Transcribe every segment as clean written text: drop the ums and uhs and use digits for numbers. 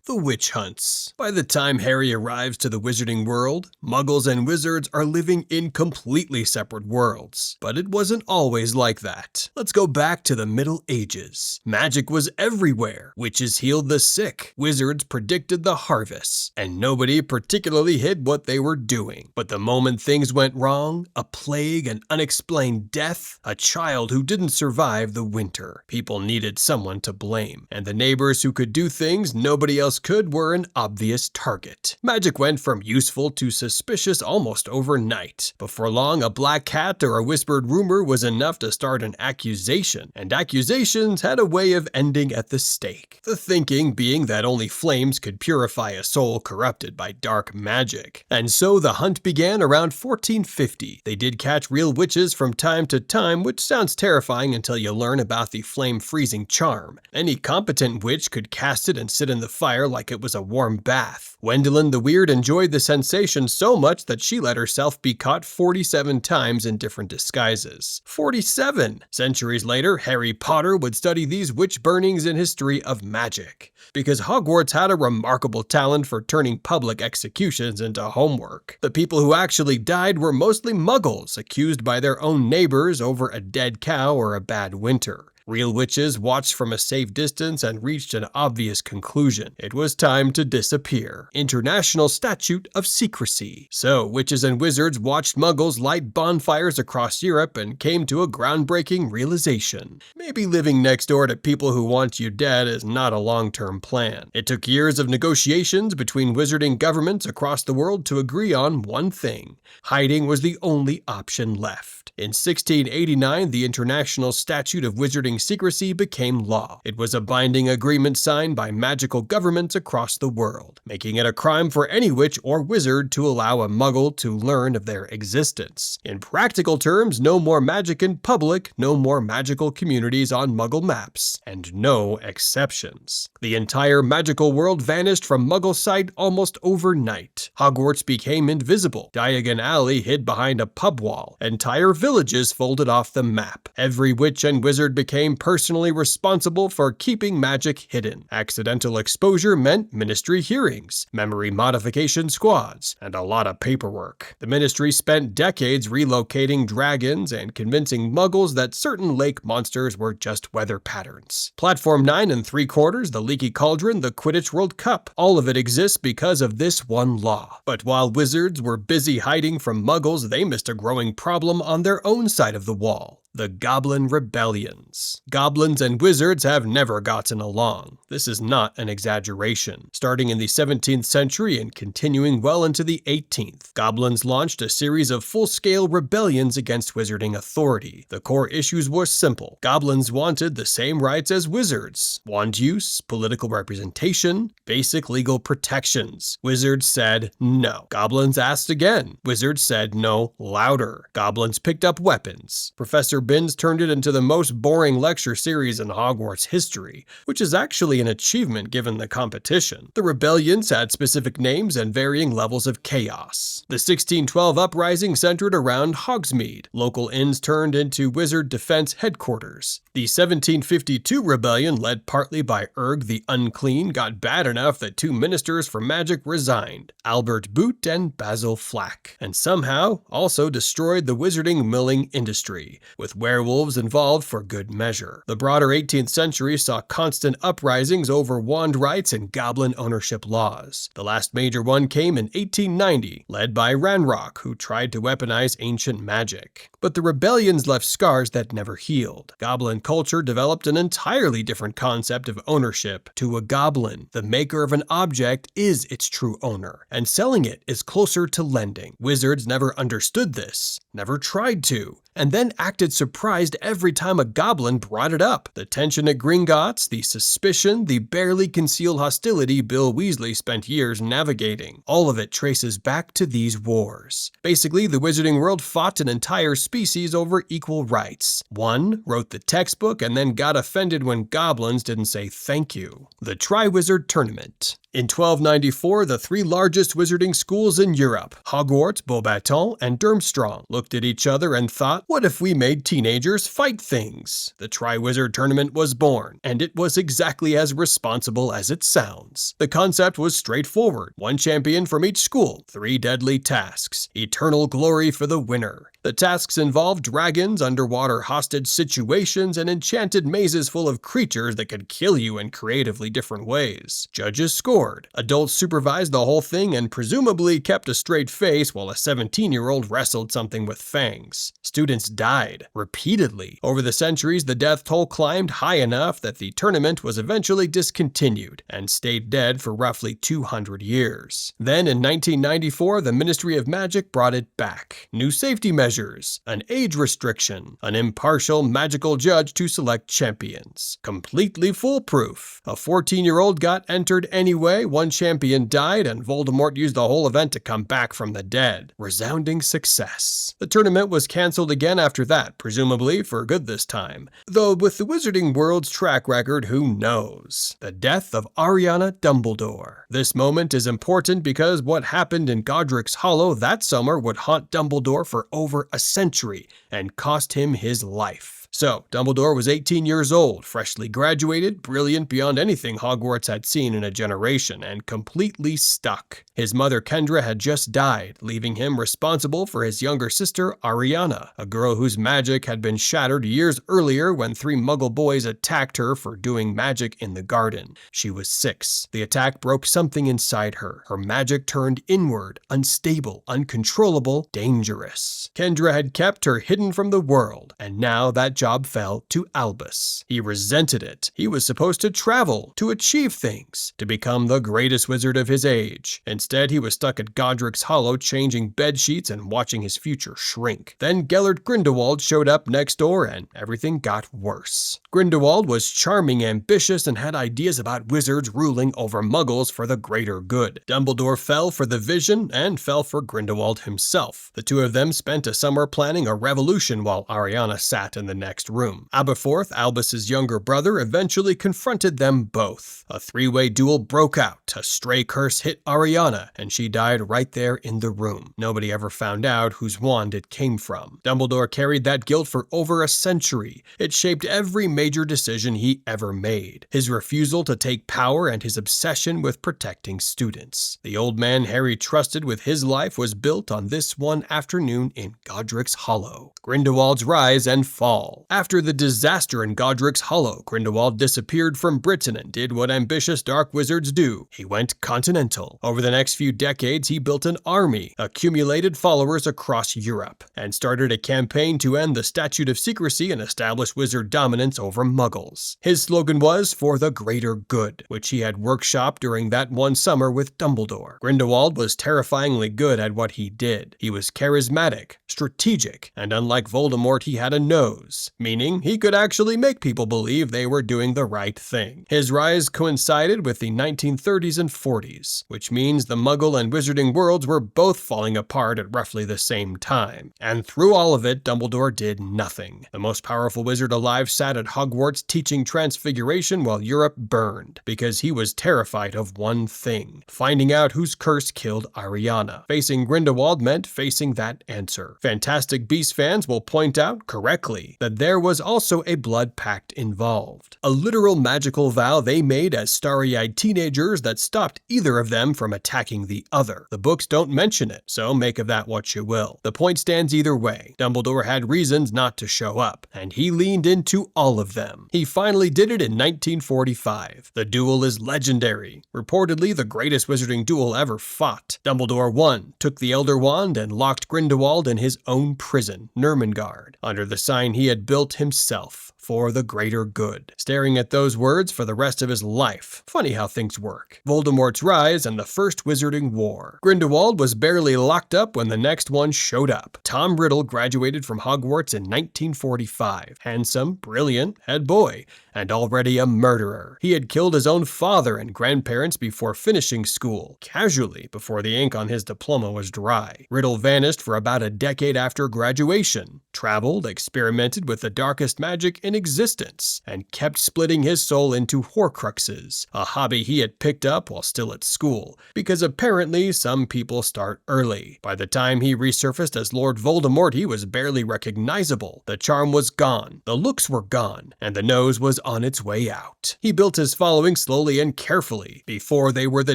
The Witch Hunts. By the time Harry arrives to the wizarding world, muggles and wizards are living in completely separate worlds. But it wasn't always like that. Let's go back to the Middle Ages. Magic was everywhere. Witches healed the sick, wizards predicted the harvests, and nobody particularly hid what they were doing. But the moment things went wrong, a plague, an unexplained death, a child who didn't survive the winter, people needed someone to blame. And the neighbors who could do things nobody else could were an obvious target. Magic went from useful to suspicious almost overnight. Before long, a black cat or a whispered rumor was enough to start an accusation, and accusations had a way of ending at the stake. The thinking being that only flames could purify a soul corrupted by dark magic. And so the hunt began around 1450. They did catch real witches from time to time, which sounds terrifying until you learn about the flame-freezing charm. Any competent witch could cast it and sit in the fire like it was a warm bath. Gwendolyn the Weird enjoyed the sensation so much that she let herself be caught 47 times in different disguises. 47! Centuries later, Harry Potter would study these witch burnings in history of magic, because Hogwarts had a remarkable talent for turning public executions into homework. The people who actually died were mostly muggles, accused by their own neighbors over a dead cow or a bad winter. Real witches watched from a safe distance and reached an obvious conclusion. It was time to disappear. International Statute of Secrecy. So, witches and wizards watched muggles light bonfires across Europe and came to a groundbreaking realization. Maybe living next door to people who want you dead is not a long-term plan. It took years of negotiations between wizarding governments across the world to agree on one thing. Hiding was the only option left. In 1689, the International Statute of Wizarding Secrecy became law. It was a binding agreement signed by magical governments across the world, making it a crime for any witch or wizard to allow a muggle to learn of their existence. In practical terms, no more magic in public, no more magical communities on muggle maps, and no exceptions. The entire magical world vanished from muggle sight almost overnight. Hogwarts became invisible. Diagon Alley hid behind a pub wall. Entire villages folded off the map. Every witch and wizard became personally responsible for keeping magic hidden. Accidental exposure meant ministry hearings, memory modification squads, and a lot of paperwork. The ministry spent decades relocating dragons and convincing muggles that certain lake monsters were just weather patterns. Platform 9 3/4, the Leaky Cauldron, the Quidditch World Cup, all of it exists because of this one law. But while wizards were busy hiding from muggles, they missed a growing problem on their own side of the wall. The Goblin Rebellions. Goblins and wizards have never gotten along. This is not an exaggeration. Starting in the 17th century and continuing well into the 18th, goblins launched a series of full-scale rebellions against wizarding authority. The core issues were simple. Goblins wanted the same rights as wizards: wand use, political representation, basic legal protections. Wizards said no. Goblins asked again. Wizards said no louder. Goblins picked up weapons. Professor Binns turned it into the most boring lecture series in Hogwarts history, which is actually an achievement given the competition. The rebellions had specific names and varying levels of chaos. The 1612 uprising centered around Hogsmeade. Local inns turned into wizard defense headquarters. The 1752 rebellion, led partly by Erg the Unclean, got bad enough that two ministers for magic resigned, Albert Boot and Basil Flack, and somehow also destroyed the wizarding milling industry, with werewolves involved for good measure. The broader 18th century saw constant uprisings over wand rights and goblin ownership laws. The last major one came in 1890, led by Ranrock, who tried to weaponize ancient magic. But the rebellions left scars that never healed. Goblin culture developed an entirely different concept of ownership. To a goblin, the maker of an object is its true owner, and selling it is closer to lending. Wizards never understood this, never tried to, and then acted surprised every time a goblin brought it up. The tension at Gringotts, the suspicion, the barely concealed hostility Bill Weasley spent years navigating. All of it traces back to these wars. Basically, the wizarding world fought an entire species over equal rights. One wrote the textbook and then got offended when goblins didn't say thank you. The Triwizard Tournament. In 1294, the three largest wizarding schools in Europe, Hogwarts, Beauxbaton, and Durmstrang, looked at each other and thought, what if we made teenagers fight things? The Triwizard Tournament was born, and it was exactly as responsible as it sounds. The concept was straightforward. One champion from each school, 3 deadly tasks, eternal glory for the winner. The tasks involved dragons, underwater hostage situations, and enchanted mazes full of creatures that could kill you in creatively different ways. Judges scored. Adults supervised the whole thing and presumably kept a straight face while a 17-year-old wrestled something with fangs. Students died repeatedly. Over the centuries, the death toll climbed high enough that the tournament was eventually discontinued and stayed dead for roughly 200 years. Then in 1994, the Ministry of Magic brought it back. New safety measures, an age restriction, an impartial magical judge to select champions. Completely foolproof. A 14-year-old got entered anyway, one champion died, and Voldemort used the whole event to come back from the dead. Resounding success. The tournament was cancelled again after that, presumably for good this time. Though with the Wizarding World's track record, who knows? The death of Ariana Dumbledore. This moment is important because what happened in Godric's Hollow that summer would haunt Dumbledore for over a century and cost him his life. So, Dumbledore was 18 years old, freshly graduated, brilliant beyond anything Hogwarts had seen in a generation, and completely stuck. His mother Kendra had just died, leaving him responsible for his younger sister Ariana, a girl whose magic had been shattered years earlier when 3 Muggle boys attacked her for doing magic in the garden. She was 6. The attack broke something inside her. Her magic turned inward, unstable, uncontrollable, dangerous. Kendra had kept her hidden from the world, and now that job fell to Albus. He resented it. He was supposed to travel, to achieve things, to become the greatest wizard of his age. Instead, he was stuck at Godric's Hollow changing bed sheets and watching his future shrink. Then Gellert Grindelwald showed up next door and everything got worse. Grindelwald was charming, ambitious, and had ideas about wizards ruling over muggles for the greater good. Dumbledore fell for the vision and fell for Grindelwald himself. The two of them spent a summer planning a revolution while Ariana sat in the next room. Aberforth, Albus's younger brother, eventually confronted them both. A 3-way duel broke out. A stray curse hit Ariana, and she died right there in the room. Nobody ever found out whose wand it came from. Dumbledore carried that guilt for over a century. It shaped every major decision he ever made. His refusal to take power and his obsession with protecting students. The old man Harry trusted with his life was built on this one afternoon in Godric's Hollow. Grindelwald's rise and fall. After the disaster in Godric's Hollow, Grindelwald disappeared from Britain and did what ambitious dark wizards do. He went continental. Over the next few decades, he built an army, accumulated followers across Europe, and started a campaign to end the Statute of Secrecy and establish wizard dominance over muggles. His slogan was, "For the greater good," which he had workshopped during that one summer with Dumbledore. Grindelwald was terrifyingly good at what he did. He was charismatic, strategic, and unlike Voldemort, he had a nose, meaning he could actually make people believe they were doing the right thing. His rise coincided with the 1930s and 40s, which means the Muggle and Wizarding worlds were both falling apart at roughly the same time. And through all of it, Dumbledore did nothing. The most powerful wizard alive sat at Hogwarts teaching Transfiguration while Europe burned, because he was terrified of one thing: finding out whose curse killed Ariana. Facing Grindelwald meant facing that answer. Fantastic Beasts fans will point out, correctly, that there was also a blood pact involved. A literal magical vow they made as starry-eyed teenagers that stopped either of them from attacking the other. The books don't mention it, so make of that what you will. The point stands either way. Dumbledore had reasons not to show up, and he leaned into all of them. He finally did it in 1945. The duel is legendary. Reportedly the greatest wizarding duel ever fought. Dumbledore won, took the Elder Wand, and locked Grindelwald in his own prison, Nurmengard, under the sign he had built himself. For the greater good. Staring at those words for the rest of his life. Funny how things work. Voldemort's rise and the First Wizarding War. Grindelwald was barely locked up when the next one showed up. Tom Riddle graduated from Hogwarts in 1945. Handsome, brilliant, head boy, and already a murderer. He had killed his own father and grandparents before finishing school, casually, before the ink on his diploma was dry. Riddle vanished for about a decade after graduation. Traveled, experimented with with the darkest magic in existence and kept splitting his soul into Horcruxes, a hobby he had picked up while still at school, because apparently some people start early. By the time he resurfaced as Lord Voldemort, he was barely recognizable. The charm was gone, the looks were gone, and the nose was on its way out. He built his following slowly and carefully. Before they were the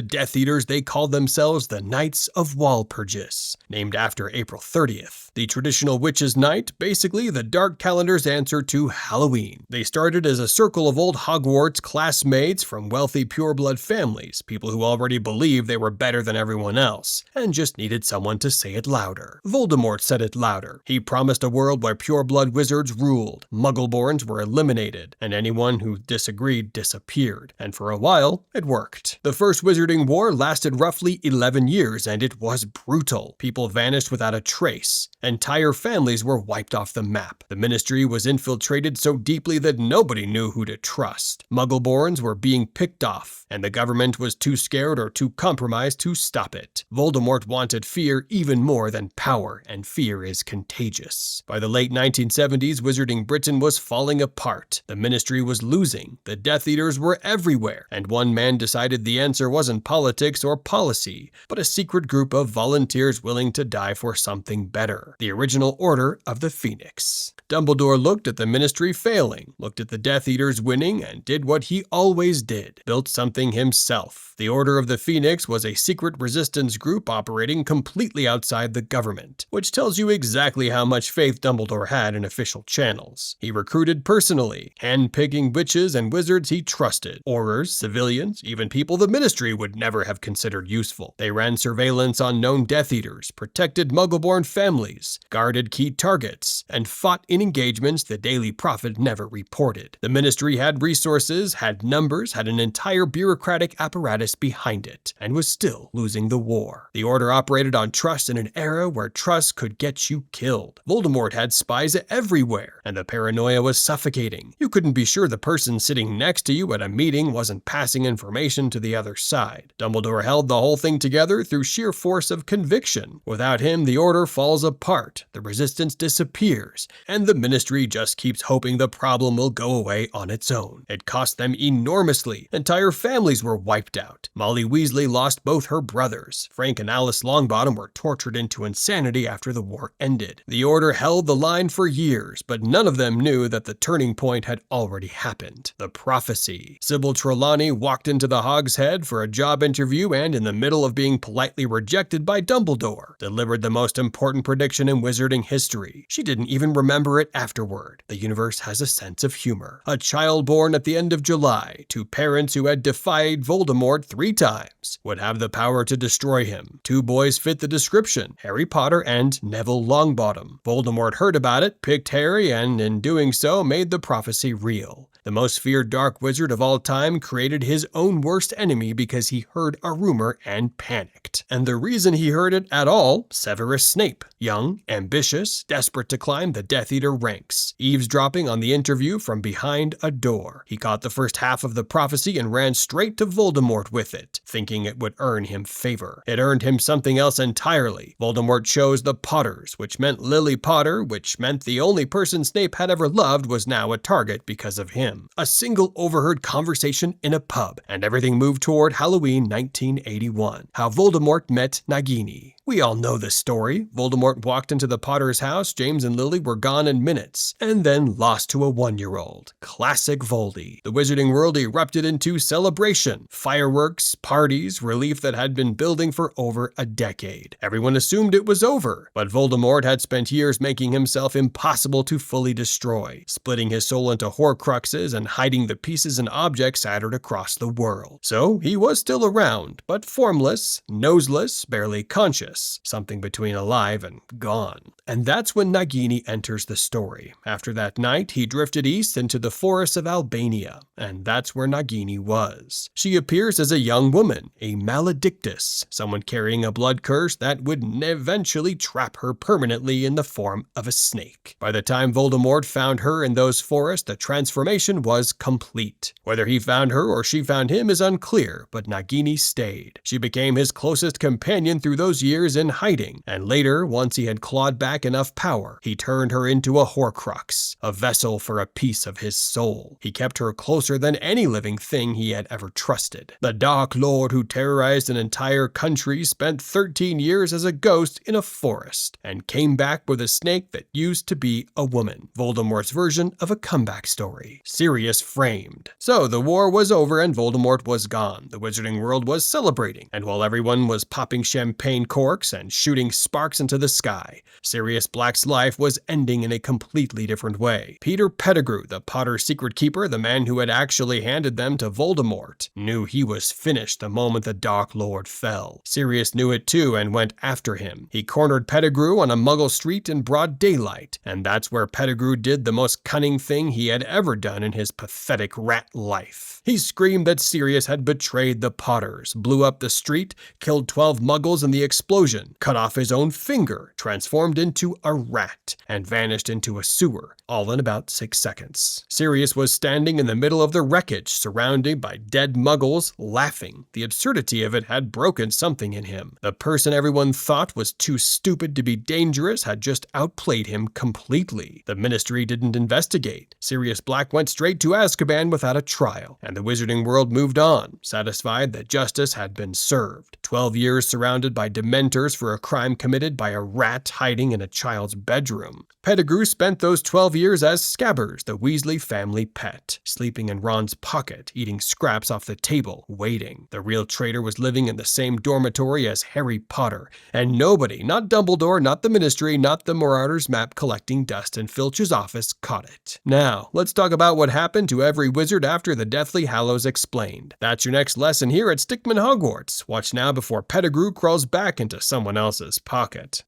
Death Eaters, they called themselves the Knights of Walpurgis, named after April 30th. The traditional Witches' Night, basically the dark calendar's answer to Halloween. They started as a circle of old Hogwarts classmates from wealthy pureblood families, people who already believed they were better than everyone else, and just needed someone to say it louder. Voldemort said it louder. He promised a world where pureblood wizards ruled, Muggleborns were eliminated, and anyone who disagreed disappeared. And for a while, it worked. The First Wizarding War lasted roughly 11 years, and it was brutal. People vanished without a trace. Entire families were wiped off the map. The Ministry was infiltrated so deeply that nobody knew who to trust. Muggleborns were being picked off, and the government was too scared or too compromised to stop it. Voldemort wanted fear even more than power, and fear is contagious. By the late 1970s, Wizarding Britain was falling apart. The Ministry was losing. The Death Eaters were everywhere, and one man decided the answer wasn't politics or policy, but a secret group of volunteers willing to die for something better. The original Order of the Phoenix. Dumbledore looked at the Ministry failing, looked at the Death Eaters winning, and did what he always did, built something himself. The Order of the Phoenix was a secret resistance group operating completely outside the government, which tells you exactly how much faith Dumbledore had in official channels. He recruited personally, hand-picking witches and wizards he trusted, Aurors, civilians, even people the Ministry would never have considered useful. They ran surveillance on known Death Eaters, protected Muggleborn families, guarded key targets, and fought in engagements the Daily Prophet never reported. The Ministry had resources, had numbers, had an entire bureaucratic apparatus behind it, and was still losing the war. The Order operated on trust in an era where trust could get you killed. Voldemort had spies everywhere, and the paranoia was suffocating. You couldn't be sure the person sitting next to you at a meeting wasn't passing information to the other side. Dumbledore held the whole thing together through sheer force of conviction. Without him, the Order falls apart, the resistance disappears, and the Ministry just keeps hoping the problem will go away on its own. It cost them enormously. Entire families were wiped out. Molly Weasley lost both her brothers. Frank and Alice Longbottom were tortured into insanity after the war ended. The Order held the line for years, but none of them knew that the turning point had already happened. The prophecy. Sybil Trelawney walked into the Hog's Head for a job interview and, in the middle of being politely rejected by Dumbledore, delivered the most important prediction in wizarding history. She didn't even remember it afterward. The universe has a sense of humor. A child born at the end of July to parents who had defied Voldemort 3 times would have the power to destroy him. 2 boys fit the description, Harry Potter and Neville Longbottom. Voldemort heard about it, picked Harry, and in doing so made the prophecy real. The most feared dark wizard of all time created his own worst enemy because he heard a rumor and panicked. And the reason he heard it at all, Severus Snape, young, ambitious, desperate to climb the Death Eater ranks, eavesdropping on the interview from behind a door. He caught the first half of the prophecy and ran straight to Voldemort with it, thinking it would earn him favor. It earned him something else entirely. Voldemort chose the Potters, which meant Lily Potter, which meant the only person Snape had ever loved was now a target because of him. A single overheard conversation in a pub, and everything moved toward Halloween 1981. How Voldemort met Nagini. We all know this story. Voldemort walked into the Potter's house, James and Lily were gone in minutes, and then lost to a 1-year-old. Classic Voldy. The wizarding world erupted into celebration, fireworks, parties, relief that had been building for over a decade. Everyone assumed it was over, but Voldemort had spent years making himself impossible to fully destroy, splitting his soul into Horcruxes and hiding the pieces and objects scattered across the world. So he was still around, but formless, noseless, barely conscious. Something between alive and gone. And that's when Nagini enters the story. After that night, he drifted east into the forests of Albania, and that's where Nagini was. She appears as a young woman, a maledictus, someone carrying a blood curse that would eventually trap her permanently in the form of a snake. By the time Voldemort found her in those forests, the transformation was complete. Whether he found her or she found him is unclear, but Nagini stayed. She became his closest companion through those years years in hiding, and later, once he had clawed back enough power, he turned her into a Horcrux, a vessel for a piece of his soul. He kept her closer than any living thing he had ever trusted. The Dark Lord who terrorized an entire country spent 13 years as a ghost in a forest, and came back with a snake that used to be a woman. Voldemort's version of a comeback story. Sirius framed. So the war was over and Voldemort was gone. The wizarding world was celebrating, and while everyone was popping champagne corks and shooting sparks into the sky, Sirius Black's life was ending in a completely different way. Peter Pettigrew, the Potter's secret keeper, the man who had actually handed them to Voldemort, knew he was finished the moment the Dark Lord fell. Sirius knew it too and went after him. He cornered Pettigrew on a Muggle street in broad daylight, and that's where Pettigrew did the most cunning thing he had ever done in his pathetic rat life. He screamed that Sirius had betrayed the Potters, blew up the street, killed 12 Muggles in the explosion, cut off his own finger, transformed into a rat, and vanished into a sewer, all in about 6 seconds. Sirius was standing in the middle of the wreckage, surrounded by dead Muggles, laughing. The absurdity of it had broken something in him. The person everyone thought was too stupid to be dangerous had just outplayed him completely. The Ministry didn't investigate. Sirius Black went straight to Azkaban without a trial, and the wizarding world moved on, satisfied that justice had been served. 12 years surrounded by Dementors for a crime committed by a rat hiding in a child's bedroom. Pettigrew spent those 12 years as Scabbers, the Weasley family pet, sleeping in Ron's pocket, eating scraps off the table, waiting. The real traitor was living in the same dormitory as Harry Potter, and nobody, not Dumbledore, not the Ministry, not the Marauders map collecting dust in Filch's office, caught it. Now, let's talk about what happened to every wizard after the Deathly Hallows Explained. That's your next lesson here at Stickman Hogwarts. Watch now before Pettigrew crawls back into someone else's pocket.